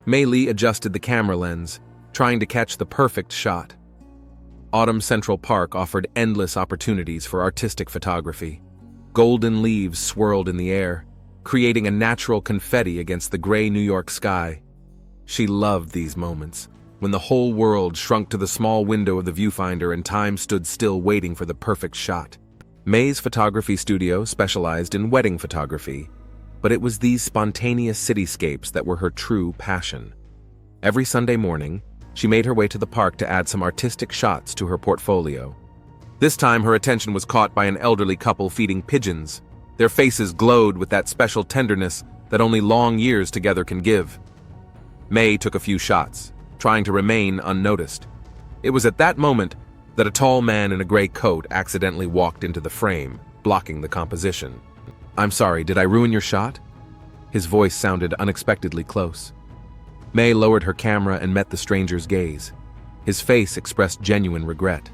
Mei Li adjusted the camera lens, trying to catch the perfect shot. Autumn Central Park offered endless opportunities for artistic photography. Golden leaves swirled in the air, creating a natural confetti against the gray New York sky. She loved these moments, when the whole world shrunk to the small window of the viewfinder and time stood still waiting for the perfect shot. Mei's photography studio specialized in wedding photography, but it was these spontaneous cityscapes that were her true passion. Every Sunday morning, she made her way to the park to add some artistic shots to her portfolio. This time, her attention was caught by an elderly couple feeding pigeons. Their faces glowed with that special tenderness that only long years together can give. Mei took a few shots, trying to remain unnoticed. It was at that moment that a tall man in a gray coat accidentally walked into the frame, blocking the composition. "I'm sorry, did I ruin your shot?" His voice sounded unexpectedly close. Mei lowered her camera and met the stranger's gaze. His face expressed genuine regret.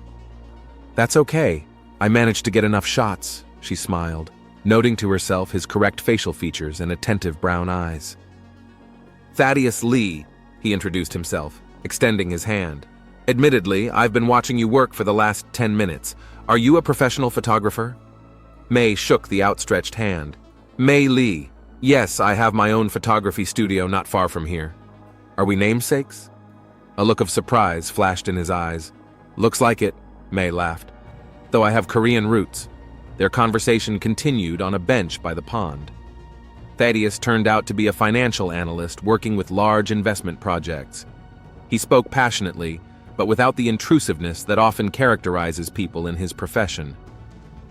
"That's okay. I managed to get enough shots," she smiled, noting to herself his correct facial features and attentive brown eyes. "Thaddeus Lee," he introduced himself, extending his hand. "Admittedly, I've been watching you work for the last 10 minutes. Are you a professional photographer?" Mei shook the outstretched hand. "Mei Lee. Yes, I have my own photography studio not far from here." "Are we namesakes?" A look of surprise flashed in his eyes. "Looks like it," Mei laughed. "Though I have Korean roots." Their conversation continued on a bench by the pond. Thaddeus turned out to be a financial analyst working with large investment projects. He spoke passionately, but without the intrusiveness that often characterizes people in his profession.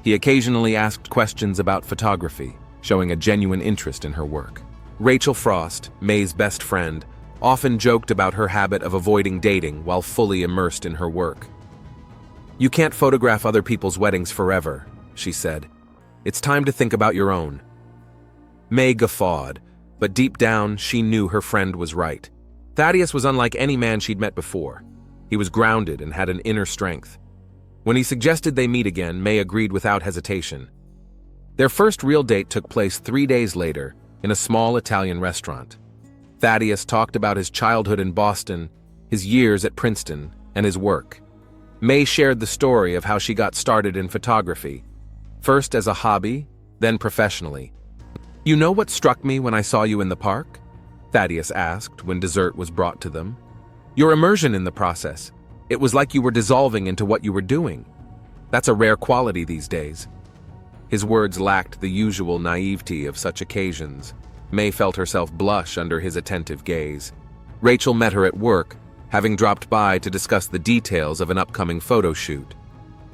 He occasionally asked questions about photography, showing a genuine interest in her work. Rachel Frost, Mei's best friend, often joked about her habit of avoiding dating while fully immersed in her work. "You can't photograph other people's weddings forever," she said. "It's time to think about your own." Mei guffawed, but deep down she knew her friend was right. Thaddeus was unlike any man she'd met before. He was grounded and had an inner strength. When he suggested they meet again, Mei agreed without hesitation. Their first real date took place 3 days later in a small Italian restaurant. Thaddeus talked about his childhood in Boston, his years at Princeton, and his work. Mei shared the story of how she got started in photography, first as a hobby, then professionally. "You know what struck me when I saw you in the park?" Thaddeus asked when dessert was brought to them. "Your immersion in the process. It was like you were dissolving into what you were doing. That's a rare quality these days." His words lacked the usual naivety of such occasions. Mei felt herself blush under his attentive gaze. Rachel met her at work, having dropped by to discuss the details of an upcoming photo shoot.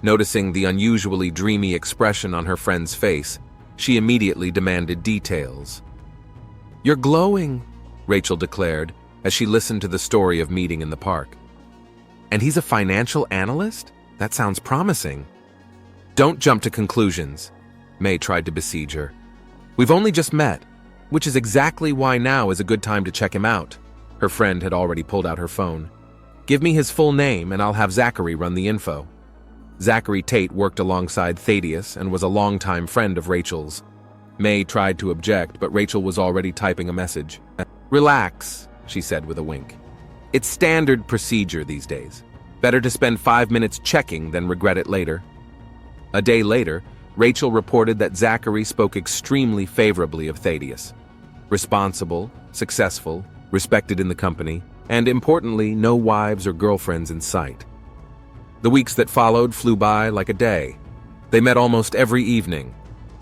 Noticing the unusually dreamy expression on her friend's face, she immediately demanded details. "You're glowing," Rachel declared as she listened to the story of meeting in the park. "And he's a financial analyst? That sounds promising." "Don't jump to conclusions," Mei tried to besiege her. "We've only just met, which is exactly why now is a good time to check him out." Her friend had already pulled out her phone. "Give me his full name and I'll have Zachary run the info." Zachary Tate worked alongside Thaddeus and was a longtime friend of Rachel's. Mei tried to object, but Rachel was already typing a message. "Relax," she said with a wink. "It's standard procedure these days. Better to spend 5 minutes checking than regret it later." A day later, Rachel reported that Zachary spoke extremely favorably of Thaddeus. Responsible, successful, respected in the company, and importantly, no wives or girlfriends in sight. The weeks that followed flew by like a day. They met almost every evening.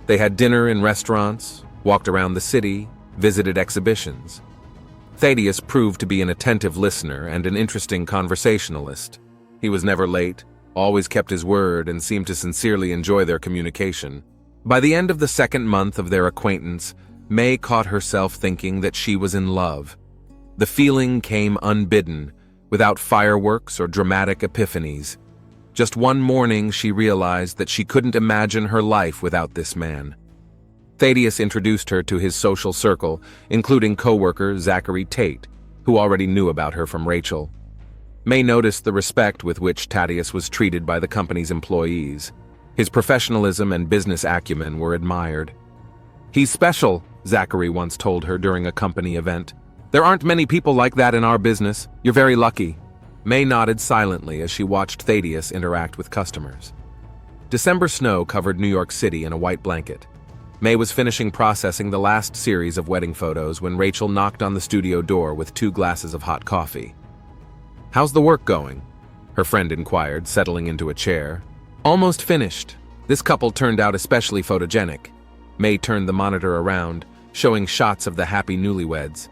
They had dinner in restaurants, walked around the city, visited exhibitions. Thaddeus proved to be an attentive listener and an interesting conversationalist. He was never late, always kept his word, and seemed to sincerely enjoy their communication. By the end of the second month of their acquaintance, Mei caught herself thinking that she was in love. The feeling came unbidden, without fireworks or dramatic epiphanies. Just one morning she realized that she couldn't imagine her life without this man. Thaddeus introduced her to his social circle, including co-worker Zachary Tate, who already knew about her from Rachel. Mei noticed the respect with which Thaddeus was treated by the company's employees. His professionalism and business acumen were admired. "He's special," Zachary once told her during a company event. There aren't many people like that in our business. You're very lucky. May nodded silently as she watched Thaddeus interact with customers. December snow covered New York City in a white blanket. May was finishing processing the last series of wedding photos when Rachel knocked on the studio door with 2 glasses of hot coffee. "How's the work going?" her friend inquired, settling into a chair. "Almost finished. This couple turned out especially photogenic." May turned the monitor around, showing shots of the happy newlyweds.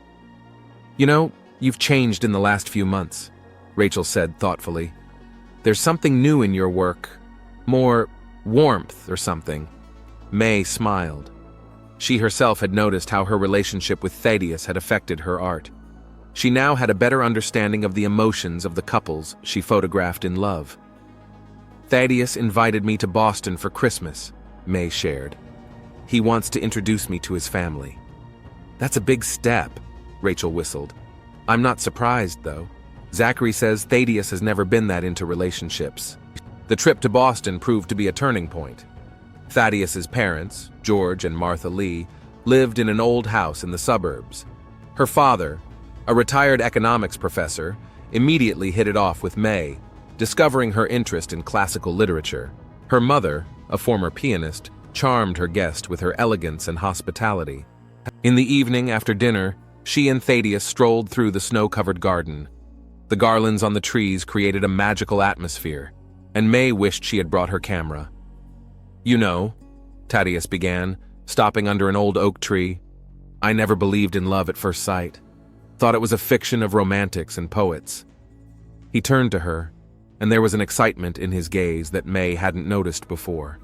"You know, you've changed in the last few months," Rachel said thoughtfully. "There's something new in your work. More warmth or something." May smiled. She herself had noticed how her relationship with Thaddeus had affected her art. She now had a better understanding of the emotions of the couples she photographed in love. "Thaddeus invited me to Boston for Christmas," May shared. "He wants to introduce me to his family." "That's a big step," Rachel whistled. "I'm not surprised, though. Zachary says Thaddeus has never been that into relationships." The trip to Boston proved to be a turning point. Thaddeus's parents, George and Martha Lee, lived in an old house in the suburbs. Her father, a retired economics professor, immediately hit it off with May, discovering her interest in classical literature. Her mother, a former pianist, charmed her guest with her elegance and hospitality. In the evening after dinner, she and Thaddeus strolled through the snow-covered garden. The garlands on the trees created a magical atmosphere, and May wished she had brought her camera. "You know," Thaddeus began, stopping under an old oak tree, "I never believed in love at first sight. Thought it was a fiction of romantics and poets." He turned to her, and there was an excitement in his gaze that May hadn't noticed before.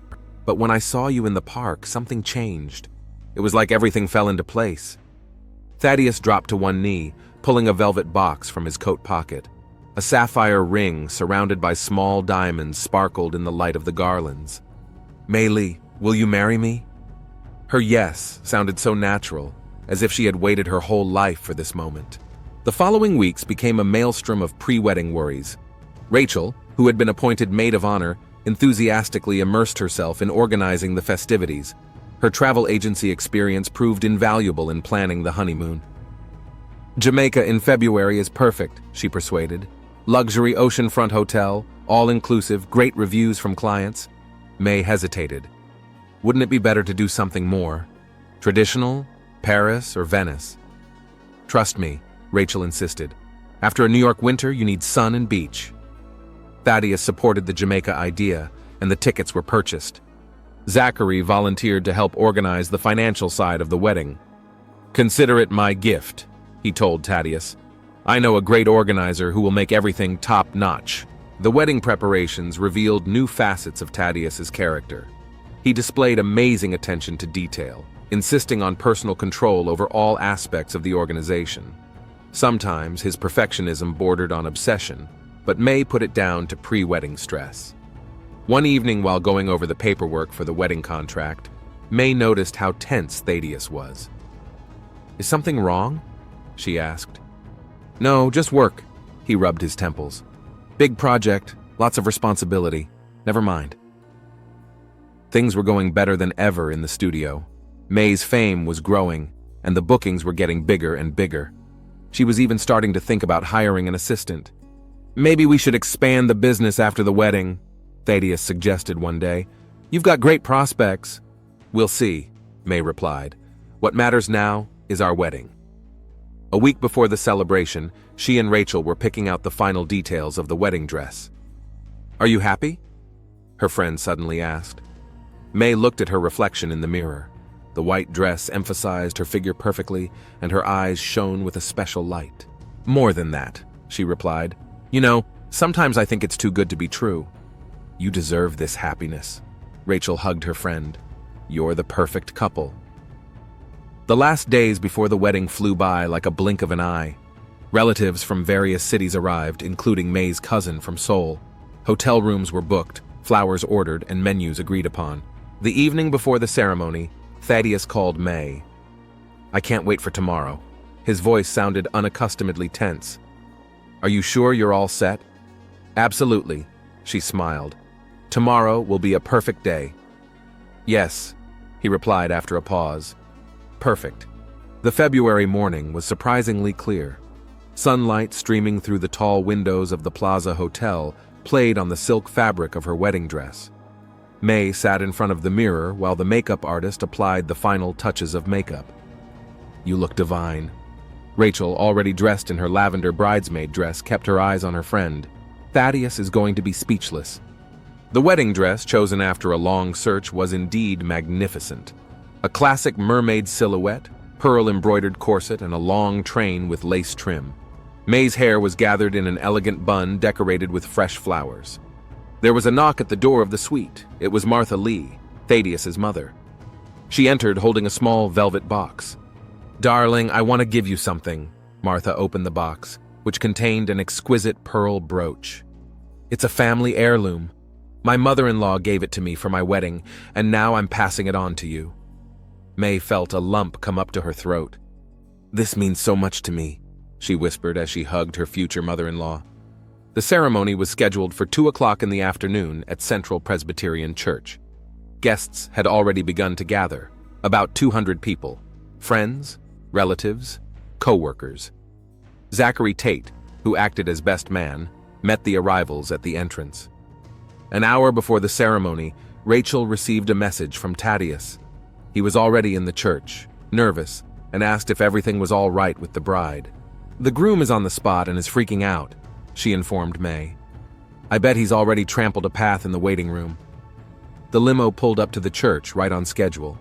"But when I saw you in the park, something changed. It was like everything fell into place." Thaddeus dropped to one knee, pulling a velvet box from his coat pocket. A sapphire ring surrounded by small diamonds sparkled in the light of the garlands. "Maylee, will you marry me?" Her yes sounded so natural, as if she had waited her whole life for this moment. The following weeks became a maelstrom of pre-wedding worries. Rachel, who had been appointed maid of honor, enthusiastically immersed herself in organizing the festivities. Her travel agency experience proved invaluable in planning the honeymoon. "Jamaica in February is perfect," she persuaded. "Luxury oceanfront hotel, all-inclusive, great reviews from clients." May hesitated. "Wouldn't it be better to do something more? Traditional? Paris or Venice?" "Trust me," Rachel insisted. "After a New York winter, you need sun and beach." Thaddeus supported the Jamaica idea, and the tickets were purchased. Zachary volunteered to help organize the financial side of the wedding. "Consider it my gift," he told Thaddeus. "I know a great organizer who will make everything top-notch." The wedding preparations revealed new facets of Thaddeus's character. He displayed amazing attention to detail, insisting on personal control over all aspects of the organization. Sometimes his perfectionism bordered on obsession, but May put it down to pre-wedding stress. One evening while going over the paperwork for the wedding contract, May noticed how tense Thaddeus was. "Is something wrong?" she asked. "No, just work." He rubbed his temples. "Big project, lots of responsibility. Never mind." Things were going better than ever in the studio. May's fame was growing, and the bookings were getting bigger and bigger. She was even starting to think about hiring an assistant. "Maybe we should expand the business after the wedding," Thaddeus suggested one day. "You've got great prospects." "We'll see," May replied. "What matters now is our wedding." A week before the celebration, she and Rachel were picking out the final details of the wedding dress. "Are you happy?" her friend suddenly asked. May looked at her reflection in the mirror. The white dress emphasized her figure perfectly, and her eyes shone with a special light. "More than that," she replied. "You know, sometimes I think it's too good to be true." "You deserve this happiness." Rachel hugged her friend. "You're the perfect couple." The last days before the wedding flew by like a blink of an eye. Relatives from various cities arrived, including May's cousin from Seoul. Hotel rooms were booked, flowers ordered, and menus agreed upon. The evening before the ceremony, Thaddeus called May. "I can't wait for tomorrow." His voice sounded unaccustomedly tense. "Are you sure you're all set?" "Absolutely," she smiled. "Tomorrow will be a perfect day." "Yes," he replied after a pause. "Perfect." The February morning was surprisingly clear. Sunlight streaming through the tall windows of the Plaza Hotel played on the silk fabric of her wedding dress. May sat in front of the mirror while the makeup artist applied the final touches of makeup. "You look divine." Rachel, already dressed in her lavender bridesmaid dress, kept her eyes on her friend. Thaddeus is going to be speechless. The wedding dress, chosen after a long search, was indeed magnificent. A classic mermaid silhouette, pearl-embroidered corset, and a long train with lace trim. May's hair was gathered in an elegant bun decorated with fresh flowers. There was a knock at the door of the suite. It was Martha Lee, Thaddeus's mother. She entered holding a small velvet box. "Darling, I want to give you something." Martha opened the box, which contained an exquisite pearl brooch. "It's a family heirloom. My mother-in-law gave it to me for my wedding, and now I'm passing it on to you." May felt a lump come up to her throat. "This means so much to me," she whispered as she hugged her future mother-in-law. The ceremony was scheduled for 2 o'clock in the afternoon at Central Presbyterian Church. Guests had already begun to gather, about 200 people, friends, relatives, co-workers. Zachary Tate, who acted as best man, met the arrivals at the entrance. An hour before the ceremony, Rachel received a message from Thaddeus. He was already in the church, nervous, and asked if everything was all right with the bride. "The groom is on the spot and is freaking out," she informed May. "I bet he's already trampled a path in the waiting room." The limo pulled up to the church right on schedule.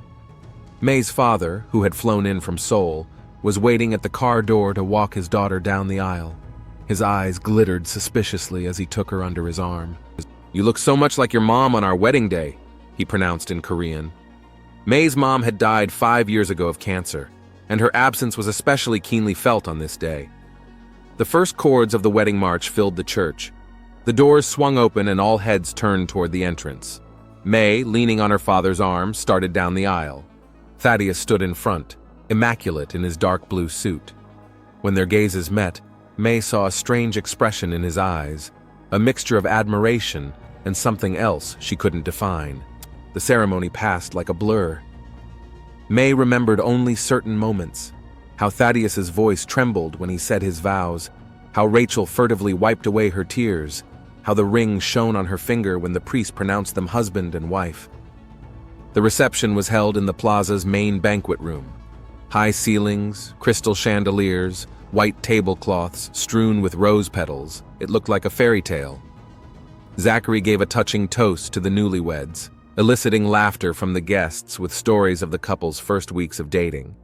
May's father, who had flown in from Seoul, was waiting at the car door to walk his daughter down the aisle. His eyes glittered suspiciously as he took her under his arm. "You look so much like your mom on our wedding day," he pronounced in Korean. May's mom had died 5 years ago of cancer, and her absence was especially keenly felt on this day. The first chords of the wedding march filled the church. The doors swung open and all heads turned toward the entrance. May, leaning on her father's arm, started down the aisle. Thaddeus stood in front, immaculate in his dark blue suit. When their gazes met, May saw a strange expression in his eyes, a mixture of admiration and something else she couldn't define. The ceremony passed like a blur. May remembered only certain moments, how Thaddeus's voice trembled when he said his vows, how Rachel furtively wiped away her tears, how the ring shone on her finger when the priest pronounced them husband and wife. The reception was held in the plaza's main banquet room. High ceilings, crystal chandeliers, white tablecloths strewn with rose petals. It looked like a fairy tale. Zachary gave a touching toast to the newlyweds, eliciting laughter from the guests with stories of the couple's first weeks of dating.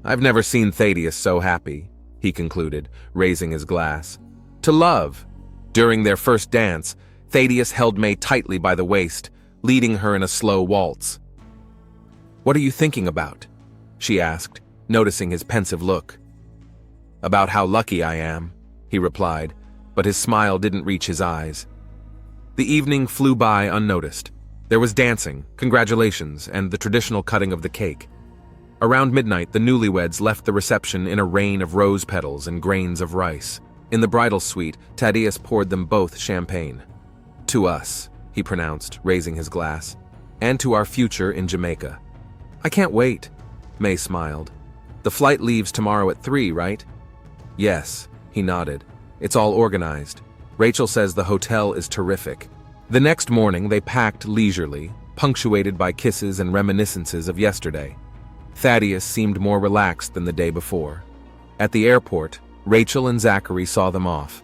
"I've never seen Thaddeus so happy," he concluded, raising his glass. "To love." During their first dance, Thaddeus held May tightly by the waist, leading her in a slow waltz. "What are you thinking about?" she asked, noticing his pensive look. "About how lucky I am," he replied, but his smile didn't reach his eyes. The evening flew by unnoticed. There was dancing, congratulations, and the traditional cutting of the cake. Around midnight, the newlyweds left the reception in a rain of rose petals and grains of rice. In the bridal suite, Thaddeus poured them both champagne. "To us," he pronounced, raising his glass, "and to our future in Jamaica." "I can't wait," May smiled. "The flight leaves tomorrow at 3, right?" "Yes," he nodded. "It's all organized. Rachel says the hotel is terrific." The next morning, they packed leisurely, punctuated by kisses and reminiscences of yesterday. Thaddeus seemed more relaxed than the day before. At the airport, Rachel and Zachary saw them off.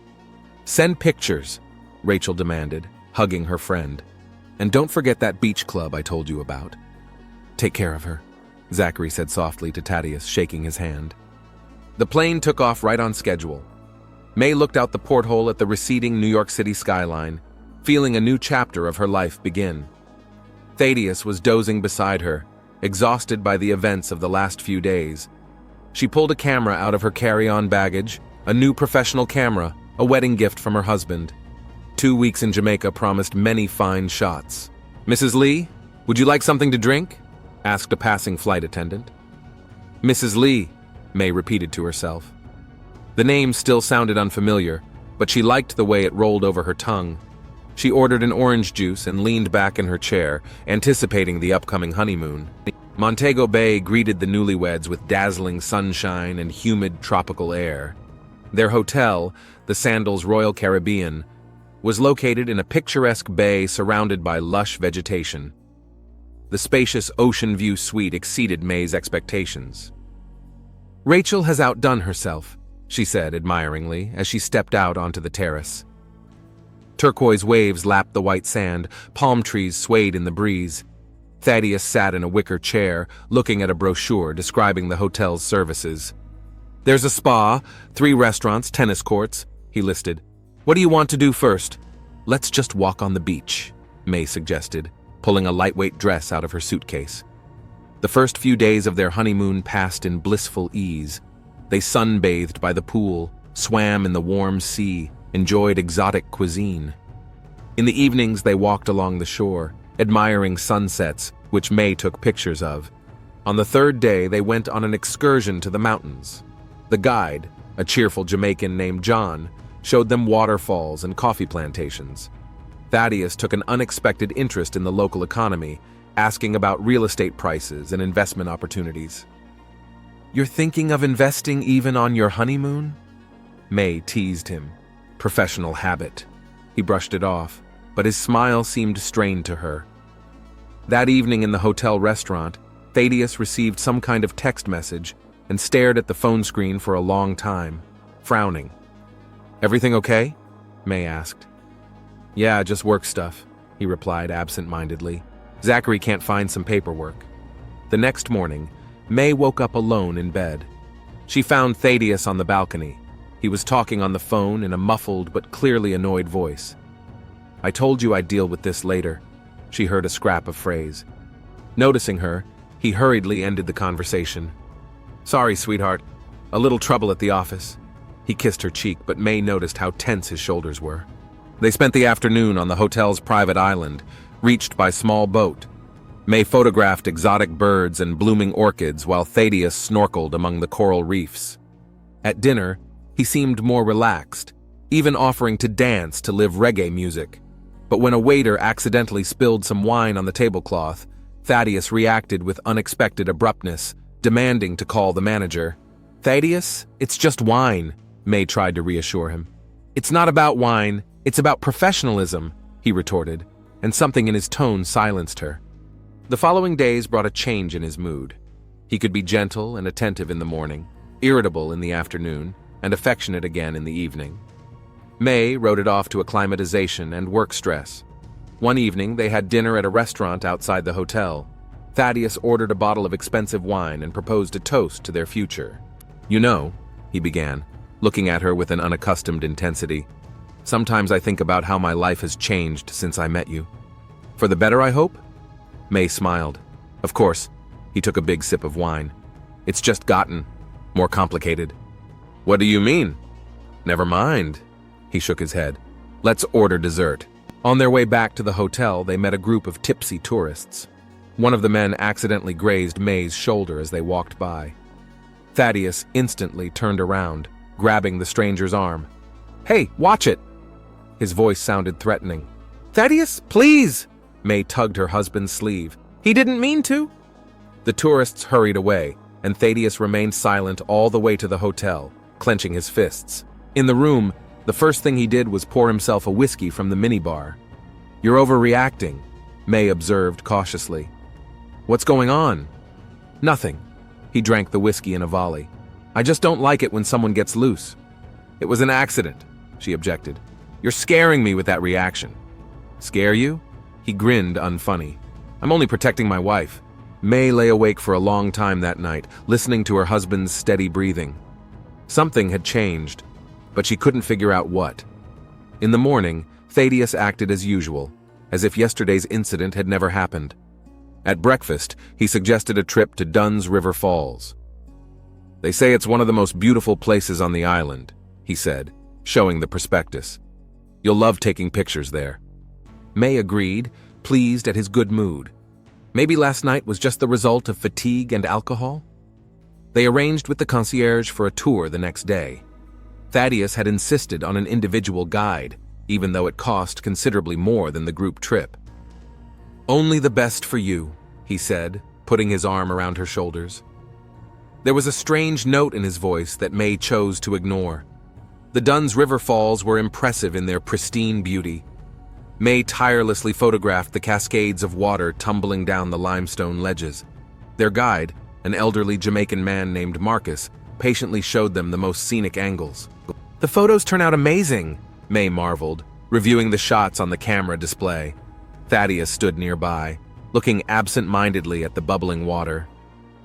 "Send pictures," Rachel demanded, hugging her friend. "And don't forget that beach club I told you about." "Take care of her," Zachary said softly to Thaddeus, shaking his hand. The plane took off right on schedule. May looked out the porthole at the receding New York City skyline, feeling a new chapter of her life begin. Thaddeus was dozing beside her, exhausted by the events of the last few days. She pulled a camera out of her carry-on baggage, a new professional camera, a wedding gift from her husband. 2 weeks in Jamaica promised many fine shots. "Mrs. Lee, would you like something to drink?" asked a passing flight attendant. "Mrs. Lee," May repeated to herself. The name still sounded unfamiliar, but she liked the way it rolled over her tongue. She ordered an orange juice and leaned back in her chair, anticipating the upcoming honeymoon. Montego Bay greeted the newlyweds with dazzling sunshine and humid tropical air. Their hotel, the Sandals Royal Caribbean, was located in a picturesque bay surrounded by lush vegetation. The spacious ocean view suite exceeded May's expectations. "Rachel has outdone herself," she said admiringly as she stepped out onto the terrace. Turquoise waves lapped the white sand, palm trees swayed in the breeze. Thaddeus sat in a wicker chair, looking at a brochure describing the hotel's services. "There's a spa, 3 restaurants, tennis courts," he listed. "What do you want to do first?" "Let's just walk on the beach," May suggested, pulling a lightweight dress out of her suitcase. The first few days of their honeymoon passed in blissful ease. They sunbathed by the pool, swam in the warm sea, enjoyed exotic cuisine. In the evenings, they walked along the shore, admiring sunsets, which May took pictures of. On the 3rd day, they went on an excursion to the mountains. The guide, a cheerful Jamaican named John, showed them waterfalls and coffee plantations. Thaddeus took an unexpected interest in the local economy, asking about real estate prices and investment opportunities. "You're thinking of investing even on your honeymoon?" May teased him. Professional habit. He brushed it off, but his smile seemed strained to her. That evening in the hotel restaurant, Thaddeus received some kind of text message and stared at the phone screen for a long time, frowning. "Everything okay?" May asked. "Yeah, just work stuff," he replied absent-mindedly. "Zachary can't find some paperwork." The next morning, May woke up alone in bed. She found Thaddeus on the balcony. He was talking on the phone in a muffled but clearly annoyed voice. "I told you I'd deal with this later," she heard a scrap of phrase. Noticing her, he hurriedly ended the conversation. "Sorry, sweetheart. A little trouble at the office." He kissed her cheek, but May noticed how tense his shoulders were. They spent the afternoon on the hotel's private island, reached by small boat. May photographed exotic birds and blooming orchids while Thaddeus snorkeled among the coral reefs. At dinner, he seemed more relaxed, even offering to dance to live reggae music. But when a waiter accidentally spilled some wine on the tablecloth, Thaddeus reacted with unexpected abruptness, demanding to call the manager. "Thaddeus, it's just wine," May tried to reassure him. "It's not about wine, it's about professionalism," he retorted, and something in his tone silenced her. The following days brought a change in his mood. He could be gentle and attentive in the morning, irritable in the afternoon, and affectionate again in the evening. May wrote it off to acclimatization and work stress. One evening, they had dinner at a restaurant outside the hotel. Thaddeus ordered a bottle of expensive wine and proposed a toast to their future. "You know," he began, looking at her with an unaccustomed intensity, "sometimes I think about how my life has changed since I met you. For the better, I hope?" May smiled. "Of course." He took a big sip of wine. "It's just gotten more complicated." "What do you mean?" "Never mind." He shook his head. "Let's order dessert." On their way back to the hotel, they met a group of tipsy tourists. One of the men accidentally grazed May's shoulder as they walked by. Thaddeus instantly turned around, grabbing the stranger's arm. "Hey, watch it!" His voice sounded threatening. "Thaddeus, please!" May tugged her husband's sleeve. "He didn't mean to." The tourists hurried away, and Thaddeus remained silent all the way to the hotel, clenching his fists. In the room, the first thing he did was pour himself a whiskey from the minibar. "You're overreacting," May observed cautiously. "What's going on?" "Nothing." He drank the whiskey in a volley. "I just don't like it when someone gets loose." "It was an accident," she objected. "You're scaring me with that reaction." "Scare you?" He grinned unfunny. "I'm only protecting my wife." May lay awake for a long time that night, listening to her husband's steady breathing. Something had changed, but she couldn't figure out what. In the morning, Thaddeus acted as usual, as if yesterday's incident had never happened. At breakfast, he suggested a trip to Dunn's River Falls. "They say it's one of the most beautiful places on the island," he said, showing the prospectus. "You'll love taking pictures there." May agreed, pleased at his good mood. Maybe last night was just the result of fatigue and alcohol? They arranged with the concierge for a tour the next day. Thaddeus had insisted on an individual guide, even though it cost considerably more than the group trip. "Only the best for you," he said, putting his arm around her shoulders. There was a strange note in his voice that May chose to ignore. The Dunn's River Falls were impressive in their pristine beauty. May tirelessly photographed the cascades of water tumbling down the limestone ledges. Their guide, an elderly Jamaican man named Marcus, patiently showed them the most scenic angles. "The photos turn out amazing," May marveled, reviewing the shots on the camera display. Thaddeus stood nearby, looking absent-mindedly at the bubbling water.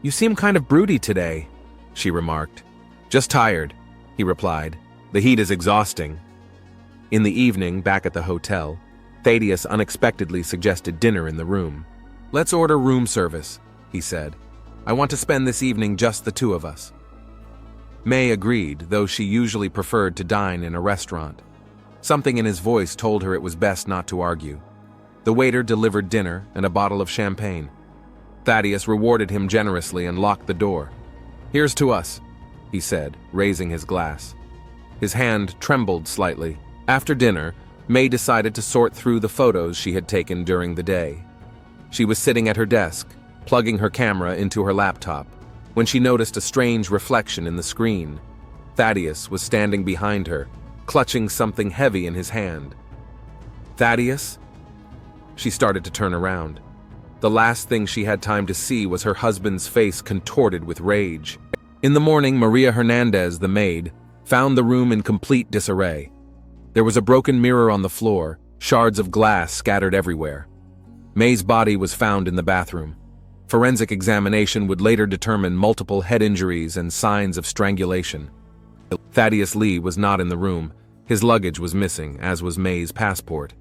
"You seem kind of broody today," she remarked. "Just tired," he replied. "The heat is exhausting." In the evening, back at the hotel, Thaddeus unexpectedly suggested dinner in the room. "Let's order room service," he said. "I want to spend this evening just the two of us." May agreed, though she usually preferred to dine in a restaurant. Something in his voice told her it was best not to argue. The waiter delivered dinner and a bottle of champagne. Thaddeus rewarded him generously and locked the door. "Here's to us," he said, raising his glass. His hand trembled slightly. After dinner, May decided to sort through the photos she had taken during the day. She was sitting at her desk, plugging her camera into her laptop, when she noticed a strange reflection in the screen. Thaddeus was standing behind her, clutching something heavy in his hand. "Thaddeus?" She started to turn around. The last thing she had time to see was her husband's face contorted with rage. In the morning, Maria Hernandez, the maid, found the room in complete disarray. There was a broken mirror on the floor, shards of glass scattered everywhere. May's body was found in the bathroom. Forensic examination would later determine multiple head injuries and signs of strangulation. Thaddeus Lee was not in the room. His luggage was missing, as was May's passport.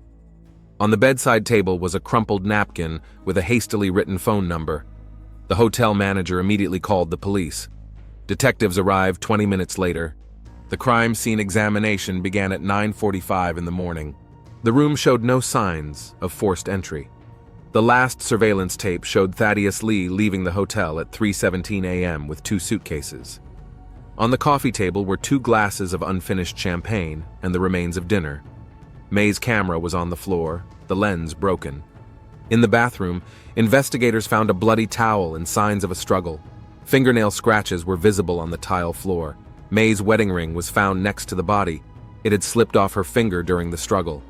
On the bedside table was a crumpled napkin with a hastily written phone number. The hotel manager immediately called the police. Detectives arrived 20 minutes later. The crime scene examination began at 9:45 in the morning. The room showed no signs of forced entry. The last surveillance tape showed Thaddeus Lee leaving the hotel at 3:17 a.m. with 2 suitcases. On the coffee table were 2 glasses of unfinished champagne and the remains of dinner. May's camera was on the floor, the lens broken. In the bathroom, investigators found a bloody towel and signs of a struggle. Fingernail scratches were visible on the tile floor. May's wedding ring was found next to the body. It had slipped off her finger during the struggle.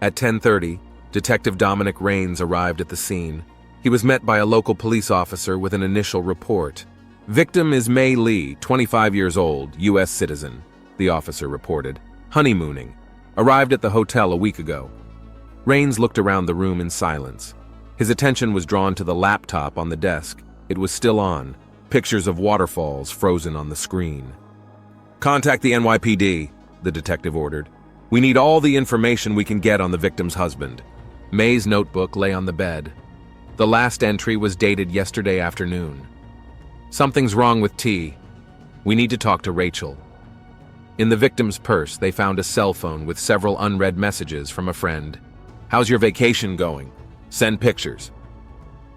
At 10:30, Detective Dominic Raines arrived at the scene. He was met by a local police officer with an initial report. "Victim is May Lee, 25 years old, U.S. citizen," the officer reported. "Honeymooning. Arrived at the hotel a week ago." Raines looked around the room in silence. His attention was drawn to the laptop on the desk. It was still on, pictures of waterfalls frozen on the screen. "Contact the NYPD," the detective ordered. "We need all the information we can get on the victim's husband." May's notebook lay on the bed. The last entry was dated yesterday afternoon. "Something's wrong with T. We need to talk to Rachel." In the victim's purse, they found a cell phone with several unread messages from a friend. "How's your vacation going? Send pictures."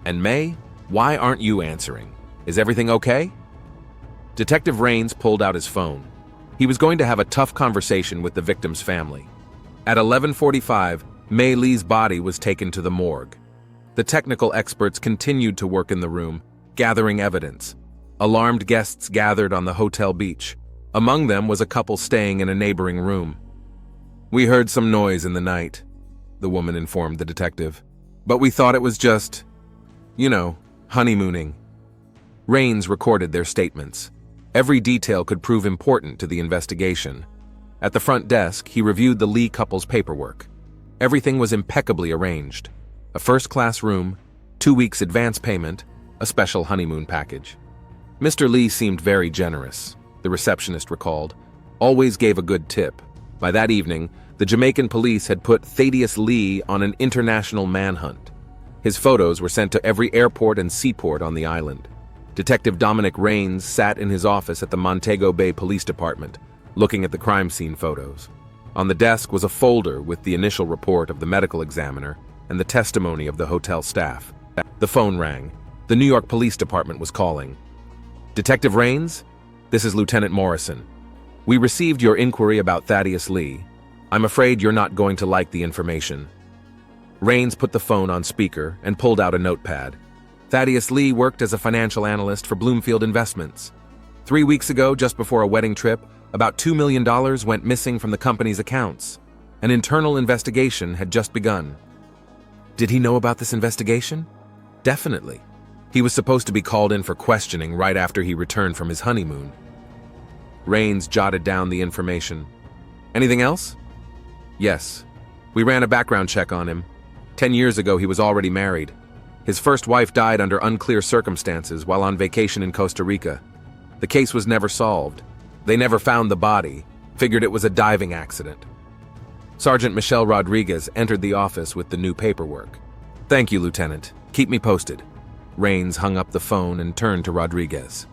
And May, why aren't you answering? Is everything okay? Detective Raines pulled out his phone. He was going to have a tough conversation with the victim's family. At 11:45, May Lee's body was taken to the morgue. The technical experts continued to work in the room, gathering evidence. Alarmed guests gathered on the hotel beach. Among them was a couple staying in a neighboring room. "We heard some noise in the night," the woman informed the detective. "But we thought it was just, honeymooning." Raines recorded their statements. Every detail could prove important to the investigation. At the front desk, he reviewed the Lee couple's paperwork. Everything was impeccably arranged. A first-class room, 2 weeks advance payment, a special honeymoon package. Mr. Lee seemed very generous, the receptionist recalled. Always gave a good tip. By that evening, the Jamaican police had put Thaddeus Lee on an international manhunt. His photos were sent to every airport and seaport on the island. Detective Dominic Raines sat in his office at the Montego Bay Police Department, looking at the crime scene photos. On the desk was a folder with the initial report of the medical examiner and the testimony of the hotel staff. The phone rang. The New York Police Department was calling. "Detective Raines? This is Lieutenant Morrison. We received your inquiry about Thaddeus Lee. I'm afraid you're not going to like the information." Raines put the phone on speaker and pulled out a notepad. Thaddeus Lee worked as a financial analyst for Bloomfield Investments. 3 weeks ago, just before a wedding trip, about $2 million went missing from the company's accounts. An internal investigation had just begun. Did he know about this investigation? Definitely. He was supposed to be called in for questioning right after he returned from his honeymoon. Rains jotted down the information. Anything else? Yes. We ran a background check on him. 10 years ago, he was already married. His first wife died under unclear circumstances while on vacation in Costa Rica. The case was never solved. They never found the body, figured it was a diving accident. Sergeant Michelle Rodriguez entered the office with the new paperwork. Thank you, Lieutenant. Keep me posted. Rains hung up the phone and turned to Rodriguez.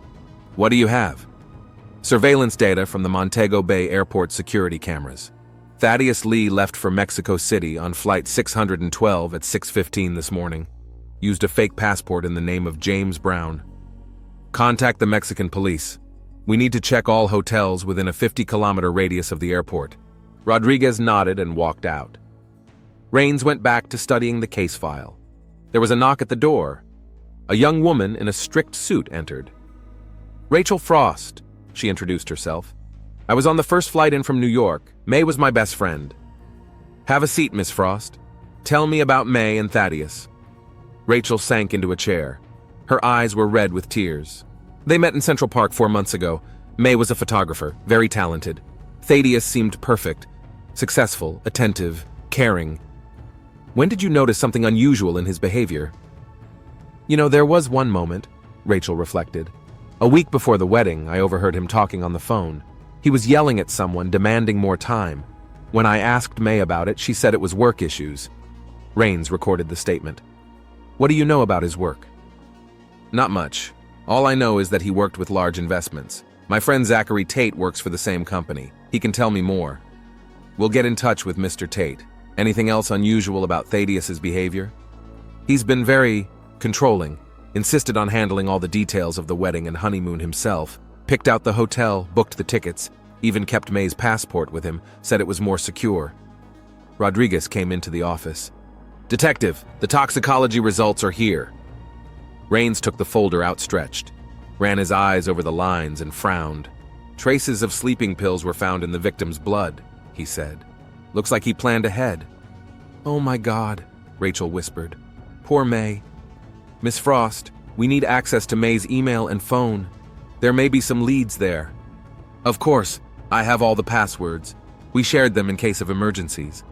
What do you have? Surveillance data from the Montego Bay Airport security cameras. Thaddeus Lee left for Mexico City on flight 612 at 6:15 this morning. Used a fake passport in the name of James Brown. Contact the Mexican police. We need to check all hotels within a 50-kilometer radius of the airport. Rodriguez nodded and walked out. Rains went back to studying the case file. There was a knock at the door. A young woman in a strict suit entered. Rachel Frost, she introduced herself. I was on the first flight in from New York. May was my best friend. Have a seat, Miss Frost. Tell me about May and Thaddeus. Rachel sank into a chair. Her eyes were red with tears. They met in Central Park 4 months ago. May was a photographer, very talented. Thaddeus seemed perfect, successful, attentive, caring. When did you notice something unusual in his behavior? There was one moment, Rachel reflected. A week before the wedding, I overheard him talking on the phone. He was yelling at someone, demanding more time. When I asked May about it, she said it was work issues. Rains recorded the statement. What do you know about his work? Not much. All I know is that he worked with large investments. My friend Zachary Tate works for the same company. He can tell me more. We'll get in touch with Mr. Tate. Anything else unusual about Thaddeus's behavior? He's been very controlling, insisted on handling all the details of the wedding and honeymoon himself, picked out the hotel, booked the tickets, even kept May's passport with him, said it was more secure. Rodriguez came into the office. Detective, the toxicology results are here. Rains took the folder outstretched, ran his eyes over the lines and frowned. Traces of sleeping pills were found in the victim's blood, he said. Looks like he planned ahead. Oh my God, Rachel whispered. Poor May. Miss Frost, we need access to May's email and phone. There may be some leads there. Of course, I have all the passwords. We shared them in case of emergencies.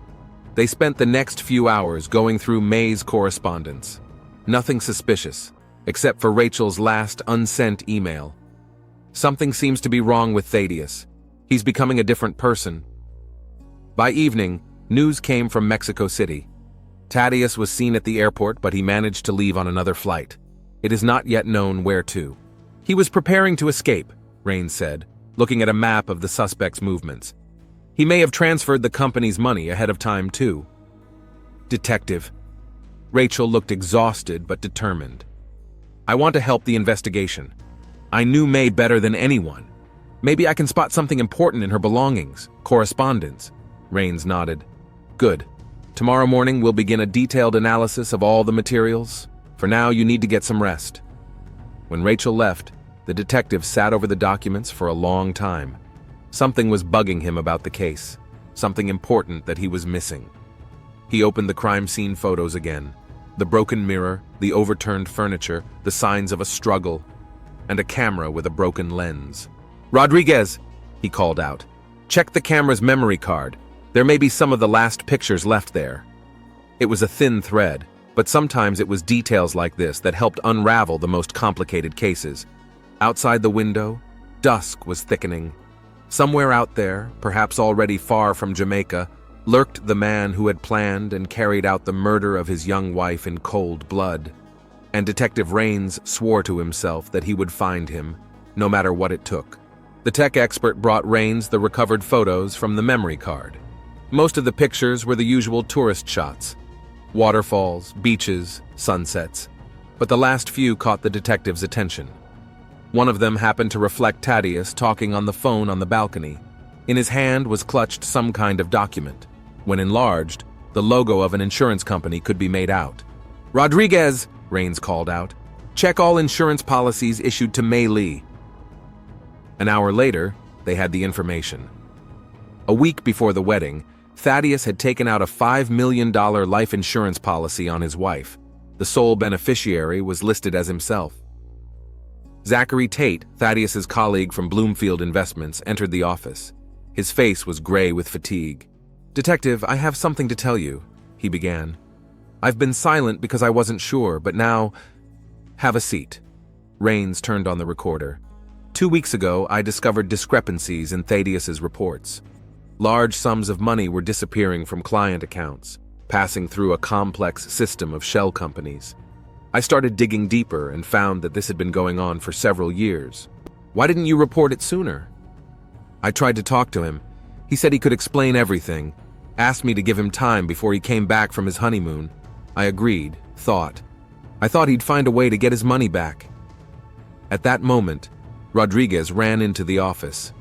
They spent the next few hours going through May's correspondence. Nothing suspicious, except for Rachel's last unsent email. Something seems to be wrong with Thaddeus. He's becoming a different person. By evening, news came from Mexico City. Thaddeus was seen at the airport, but he managed to leave on another flight. It is not yet known where to. He was preparing to escape, Rains said, looking at a map of the suspect's movements. He may have transferred the company's money ahead of time, too. Detective. Rachel looked exhausted but determined. I want to help the investigation. I knew May better than anyone. Maybe I can spot something important in her belongings, correspondence. Rains nodded. Good. Tomorrow morning we'll begin a detailed analysis of all the materials. For now, you need to get some rest. When Rachel left, the detective sat over the documents for a long time. Something was bugging him about the case, something important that he was missing. He opened the crime scene photos again. The broken mirror, the overturned furniture, the signs of a struggle, and a camera with a broken lens. Rodriguez, he called out. Check the camera's memory card. There may be some of the last pictures left there. It was a thin thread, but sometimes it was details like this that helped unravel the most complicated cases. Outside the window, dusk was thickening. Somewhere out there, perhaps already far from Jamaica, lurked the man who had planned and carried out the murder of his young wife in cold blood. And Detective Rains swore to himself that he would find him, no matter what it took. The tech expert brought Rains the recovered photos from the memory card. Most of the pictures were the usual tourist shots. Waterfalls, beaches, sunsets. But the last few caught the detective's attention. One of them happened to reflect Thaddeus talking on the phone on the balcony. In his hand was clutched some kind of document. When enlarged, the logo of an insurance company could be made out. Rodriguez, Rains called out. Check all insurance policies issued to Mei Lee. An hour later, they had the information. A week before the wedding, Thaddeus had taken out a $5 million life insurance policy on his wife. The sole beneficiary was listed as himself. Zachary Tate, Thaddeus's colleague from Bloomfield Investments, entered the office. His face was gray with fatigue. "Detective, I have something to tell you," he began. "I've been silent because I wasn't sure, but now—" "Have a seat." Rains turned on the recorder. "2 weeks ago, I discovered discrepancies in Thaddeus's reports. Large sums of money were disappearing from client accounts, passing through a complex system of shell companies. I started digging deeper and found that this had been going on for several years. Why didn't you report it sooner?" I tried to talk to him. He said he could explain everything, asked me to give him time before he came back from his honeymoon. I agreed, I thought he'd find a way to get his money back. At that moment, Rodriguez ran into the office.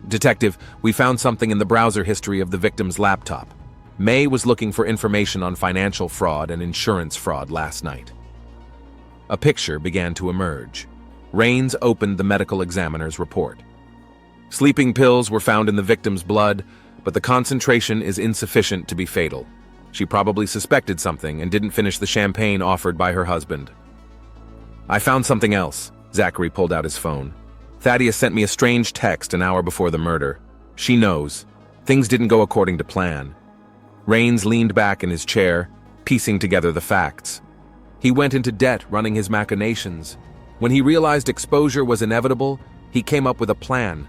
"Detective, we found something in the browser history of the victim's laptop. May was looking for information on financial fraud and insurance fraud last night." A picture began to emerge. Rains opened the medical examiner's report. "Sleeping pills were found in the victim's blood, but the concentration is insufficient to be fatal. She probably suspected something and didn't finish the champagne offered by her husband." "I found something else." Zachary pulled out his phone. "Thaddeus sent me a strange text an hour before the murder. She knows. Things didn't go according to plan." Rains leaned back in his chair, piecing together the facts. He went into debt running his machinations. When he realized exposure was inevitable, he came up with a plan.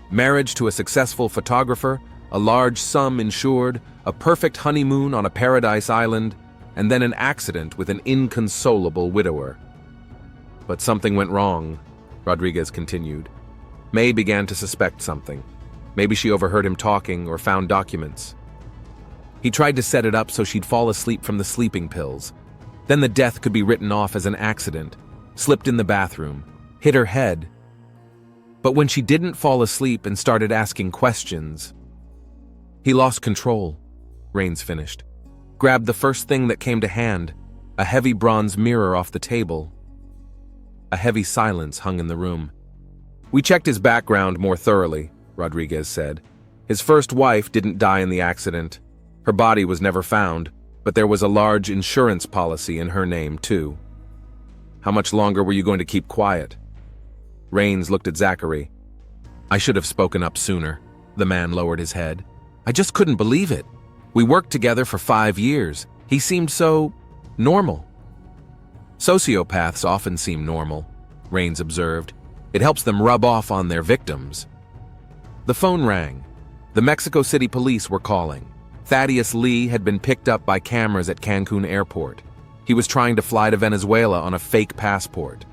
Marriage to a successful photographer, a large sum insured, a perfect honeymoon on a paradise island, and then an accident with an inconsolable widower. "But something went wrong," Rodriguez continued. "May began to suspect something. Maybe she overheard him talking or found documents. He tried to set it up so she'd fall asleep from the sleeping pills. Then the death could be written off as an accident. Slipped in the bathroom, hit her head. But when she didn't fall asleep and started asking questions, he lost control," Rains finished. "Grabbed the first thing that came to hand, a heavy bronze mirror off the table." A heavy silence hung in the room. "We checked his background more thoroughly," Rodriguez said. "His first wife didn't die in the accident. Her body was never found, but there was a large insurance policy in her name, too." "How much longer were you going to keep quiet?" Rains looked at Zachary. "I should have spoken up sooner." The man lowered his head. "I just couldn't believe it. We worked together for 5 years. He seemed so normal." "Sociopaths often seem normal," Rains observed. "It helps them rub off on their victims." The phone rang. The Mexico City police were calling. Thaddeus Lee had been picked up by cameras at Cancun airport. He was trying to fly to Venezuela on a fake passport.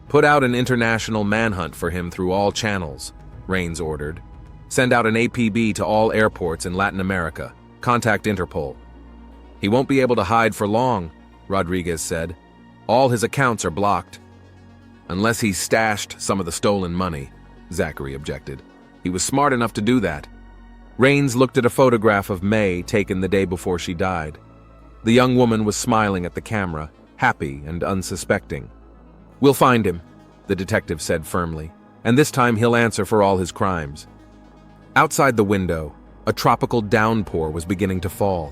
"Put out an international manhunt for him through all channels," Rains ordered. "Send out an APB to all airports in Latin America. Contact Interpol." "He won't be able to hide for long," Rodriguez said. "All his accounts are blocked." "Unless he stashed some of the stolen money," Zachary objected. "He was smart enough to do that." Rains looked at a photograph of May taken the day before she died. The young woman was smiling at the camera, happy and unsuspecting. "We'll find him," the detective said firmly, "and this time he'll answer for all his crimes." Outside the window, a tropical downpour was beginning to fall.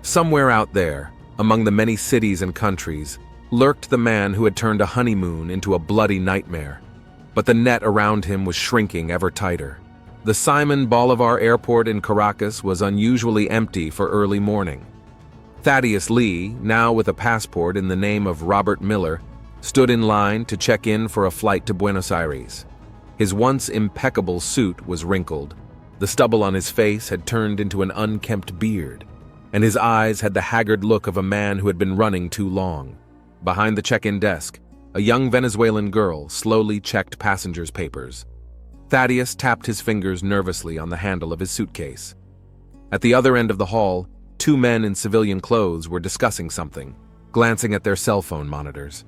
Somewhere out there, among the many cities and countries, lurked the man who had turned a honeymoon into a bloody nightmare. But the net around him was shrinking ever tighter. The Simon Bolivar Airport in Caracas was unusually empty for early morning. Thaddeus Lee, now with a passport in the name of Robert Miller, stood in line to check in for a flight to Buenos Aires. His once impeccable suit was wrinkled. The stubble on his face had turned into an unkempt beard, and his eyes had the haggard look of a man who had been running too long. Behind the check-in desk, a young Venezuelan girl slowly checked passengers' papers. Thaddeus tapped his fingers nervously on the handle of his suitcase. At the other end of the hall, 2 men in civilian clothes were discussing something, glancing at their cell phone monitors.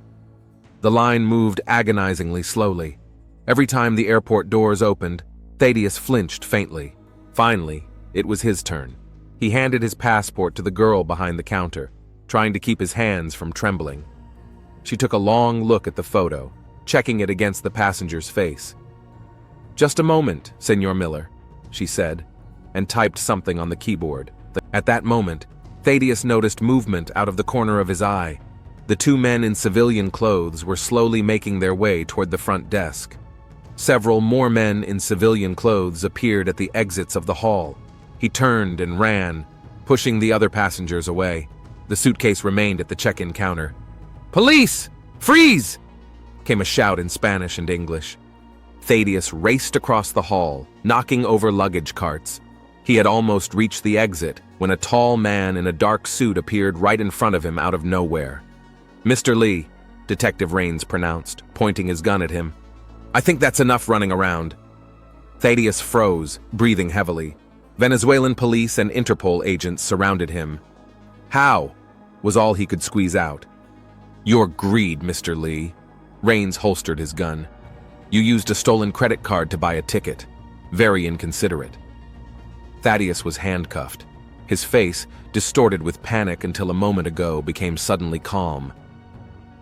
The line moved agonizingly slowly. Every time the airport doors opened, Thaddeus flinched faintly. Finally, it was his turn. He handed his passport to the girl behind the counter, trying to keep his hands from trembling. She took a long look at the photo, checking it against the passenger's face. "Just a moment, Senor Miller," she said, and typed something on the keyboard. At that moment, Thaddeus noticed movement out of the corner of his eye. The two men in civilian clothes were slowly making their way toward the front desk. Several more men in civilian clothes appeared at the exits of the hall. He turned and ran, pushing the other passengers away. The suitcase remained at the check-in counter. "Police! Freeze!" came a shout in Spanish and English. Thaddeus raced across the hall, knocking over luggage carts. He had almost reached the exit when a tall man in a dark suit appeared right in front of him out of nowhere. "Mr. Lee," Detective Raines pronounced, pointing his gun at him. "I think that's enough running around." Thaddeus froze, breathing heavily. Venezuelan police and Interpol agents surrounded him. "How?" was all he could squeeze out. "Your greed, Mr. Lee." Raines holstered his gun. "You used a stolen credit card to buy a ticket. Very inconsiderate." Thaddeus was handcuffed. His face, distorted with panic until a moment ago, became suddenly calm.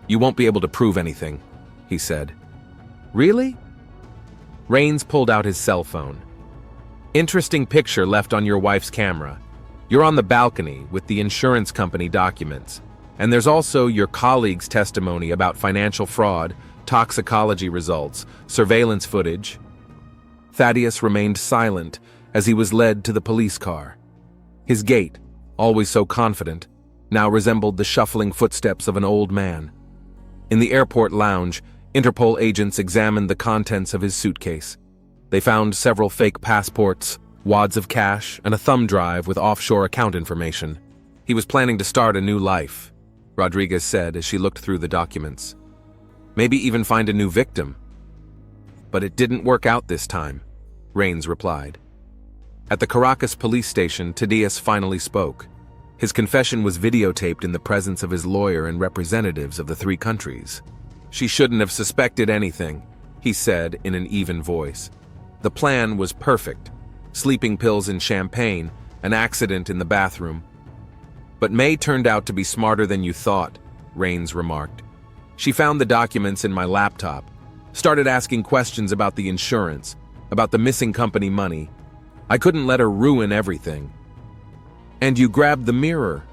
"You won't be able to prove anything," he said. "Really?" Raines pulled out his cell phone. "Interesting picture left on your wife's camera. You're on the balcony with the insurance company documents. And there's also your colleague's testimony about financial fraud, toxicology results, surveillance footage." Thaddeus remained silent as he was led to the police car. His gait, always so confident, now resembled the shuffling footsteps of an old man. In the airport lounge, Interpol agents examined the contents of his suitcase. They found several fake passports, wads of cash, and a thumb drive with offshore account information. He was planning to start a new life, Rodriguez said as she looked through the documents. "Maybe even find a new victim." "But it didn't work out this time," Raines replied. At the Caracas police station, Thaddeus finally spoke. His confession was videotaped in the presence of his lawyer and representatives of the three countries. "She shouldn't have suspected anything," he said in an even voice. "The plan was perfect. Sleeping pills and champagne, an accident in the bathroom." "But May turned out to be smarter than you thought," Raines remarked. "She found the documents in my laptop, started asking questions about the insurance, about the missing company money. I couldn't let her ruin everything." "And you grabbed the mirror."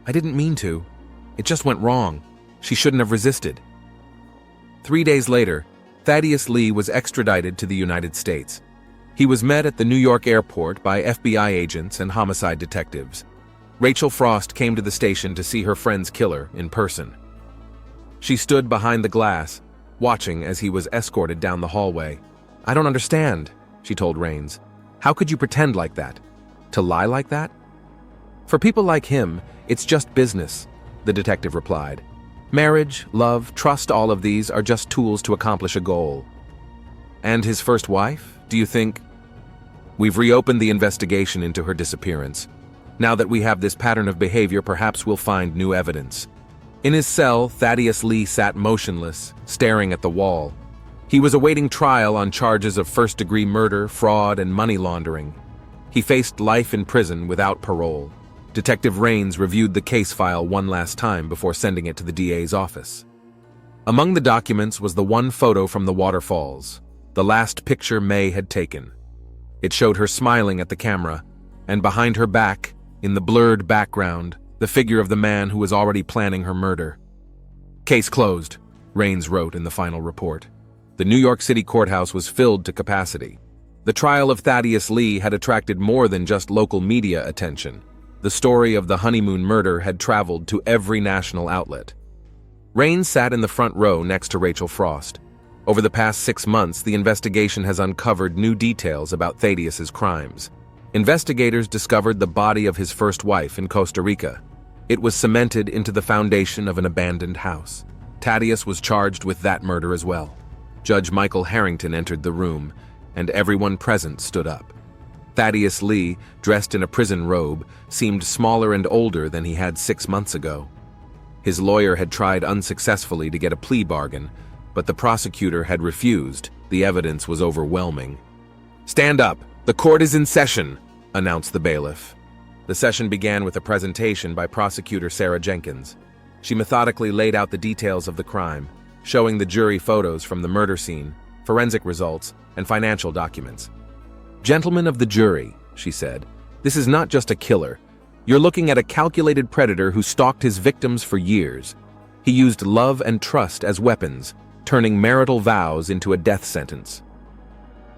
"I didn't mean to. It just went wrong. She shouldn't have resisted." 3 days later, Thaddeus Lee was extradited to the United States. He was met at the New York airport by FBI agents and homicide detectives. Rachel Frost came to the station to see her friend's killer in person. She stood behind the glass, watching as he was escorted down the hallway. "I don't understand," she told Raines. "How could you pretend like that? To lie like that?" "For people like him, it's just business," the detective replied. "Marriage, love, trust, all of these are just tools to accomplish a goal." "And his first wife, do you think?" "We've reopened the investigation into her disappearance. Now that we have this pattern of behavior, perhaps we'll find new evidence." In his cell, Thaddeus Lee sat motionless, staring at the wall. He was awaiting trial on charges of first-degree murder, fraud, and money laundering. He faced life in prison without parole. Detective Raines reviewed the case file one last time before sending it to the DA's office. Among the documents was the one photo from the waterfalls, the last picture May had taken. It showed her smiling at the camera, and behind her back, in the blurred background, the figure of the man who was already planning her murder. "Case closed," Raines wrote in the final report. The New York City courthouse was filled to capacity. The trial of Thaddeus Lee had attracted more than just local media attention. The story of the Honeymoon murder had traveled to every national outlet. Raines sat in the front row next to Rachel Frost. Over the past 6 months, the investigation has uncovered new details about Thaddeus's crimes. Investigators discovered the body of his first wife in Costa Rica. It was cemented into the foundation of an abandoned house. Thaddeus was charged with that murder as well. Judge Michael Harrington entered the room, and everyone present stood up. Thaddeus Lee, dressed in a prison robe, seemed smaller and older than he had 6 months ago. His lawyer had tried unsuccessfully to get a plea bargain, but the prosecutor had refused. The evidence was overwhelming. "Stand up! The court is in session!" announced the bailiff. The session began with a presentation by Prosecutor Sarah Jenkins. She methodically laid out the details of the crime, showing the jury photos from the murder scene, forensic results, and financial documents. "Gentlemen of the jury," she said, "this is not just a killer. You're looking at a calculated predator who stalked his victims for years. He used love and trust as weapons, turning marital vows into a death sentence."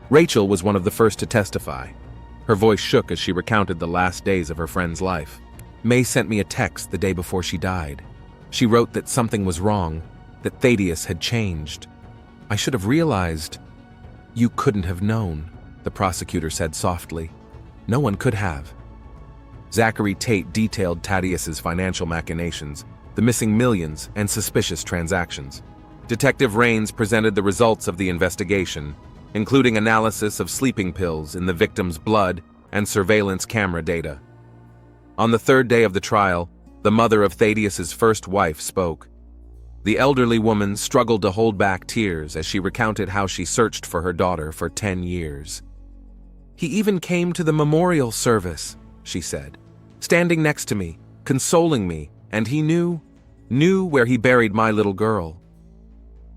Rachel was one of the first to testify. Her voice shook as she recounted the last days of her friend's life. "May sent me a text the day before she died. She wrote that something was wrong, that Thaddeus had changed. I should have realized." "You couldn't have known," the prosecutor said softly. "No one could have." Zachary Tate detailed Thaddeus's financial machinations, the missing millions, and suspicious transactions. Detective Rains presented the results of the investigation, including analysis of sleeping pills in the victim's blood and surveillance camera data. On the third day of the trial, the mother of Thaddeus's first wife spoke. The elderly woman struggled to hold back tears as she recounted how she searched for her daughter for 10 years. "He even came to the memorial service," she said, "standing next to me, consoling me, and he knew where he buried my little girl."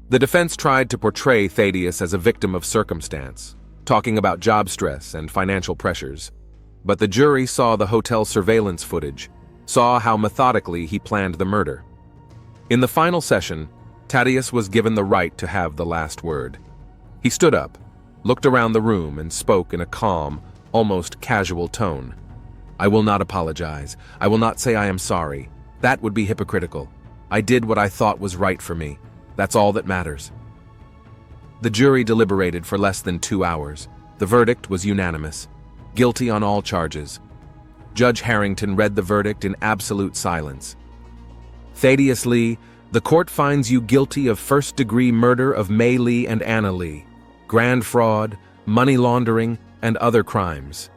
The defense tried to portray Thaddeus as a victim of circumstance, talking about job stress and financial pressures. But the jury saw the hotel surveillance footage, saw how methodically he planned the murder. In the final session, Thaddeus was given the right to have the last word. He stood up, looked around the room, and spoke in a calm, almost casual tone. "I will not apologize. I will not say I am sorry. That would be hypocritical. I did what I thought was right for me. That's all that matters." The jury deliberated for less than 2 hours. The verdict was unanimous. Guilty on all charges. Judge Harrington read the verdict in absolute silence. "Thaddeus Lee, the court finds you guilty of first-degree murder of May Lee and Anna Lee, grand fraud, money laundering, and other crimes.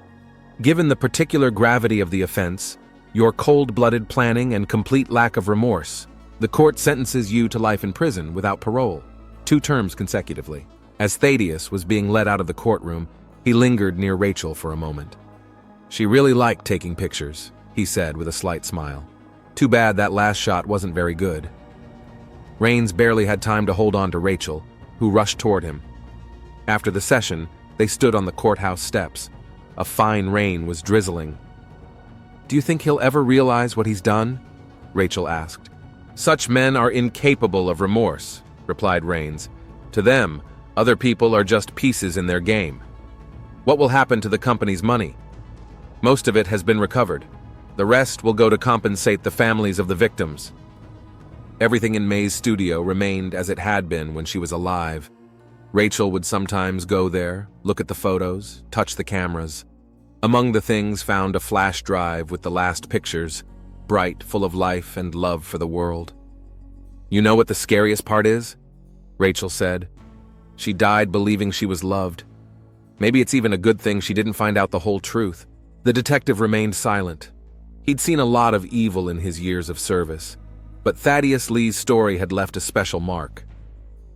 Given the particular gravity of the offense, your cold-blooded planning and complete lack of remorse, the court sentences you to life in prison without parole, 2 terms consecutively." As Thaddeus was being led out of the courtroom, he lingered near Rachel for a moment. "She really liked taking pictures," he said with a slight smile. "Too bad that last shot wasn't very good." Rains barely had time to hold on to Rachel, who rushed toward him. After the session, they stood on the courthouse steps. A fine rain was drizzling. "Do you think he'll ever realize what he's done?" Rachel asked. "Such men are incapable of remorse," replied Rains. "To them, other people are just pieces in their game. What will happen to the company's money? Most of it has been recovered. The rest will go to compensate the families of the victims." Everything in May's studio remained as it had been when she was alive. Rachel would sometimes go there, look at the photos, touch the cameras. Among the things found a flash drive with the last pictures, bright, full of life and love for the world. "You know what the scariest part is?" Rachel said. "She died believing she was loved. Maybe it's even a good thing she didn't find out the whole truth." The detective remained silent. He'd seen a lot of evil in his years of service, but Thaddeus Lee's story had left a special mark.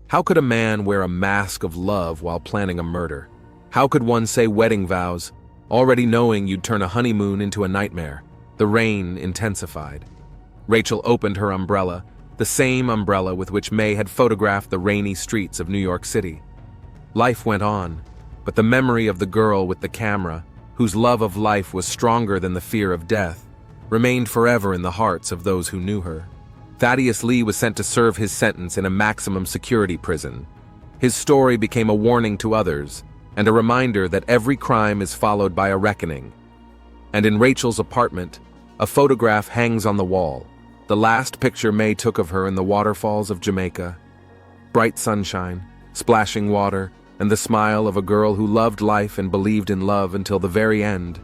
How could a man wear a mask of love while planning a murder? How could one say wedding vows, already knowing you'd turn a honeymoon into a nightmare? The rain intensified. Rachel opened her umbrella, the same umbrella with which May had photographed the rainy streets of New York City. Life went on, but the memory of the girl with the camera, whose love of life was stronger than the fear of death, remained forever in the hearts of those who knew her. Thaddeus Lee was sent to serve his sentence in a maximum security prison. His story became a warning to others, and a reminder that every crime is followed by a reckoning. And in Rachel's apartment, a photograph hangs on the wall, the last picture May took of her in the waterfalls of Jamaica. Bright sunshine, splashing water, and the smile of a girl who loved life and believed in love until the very end.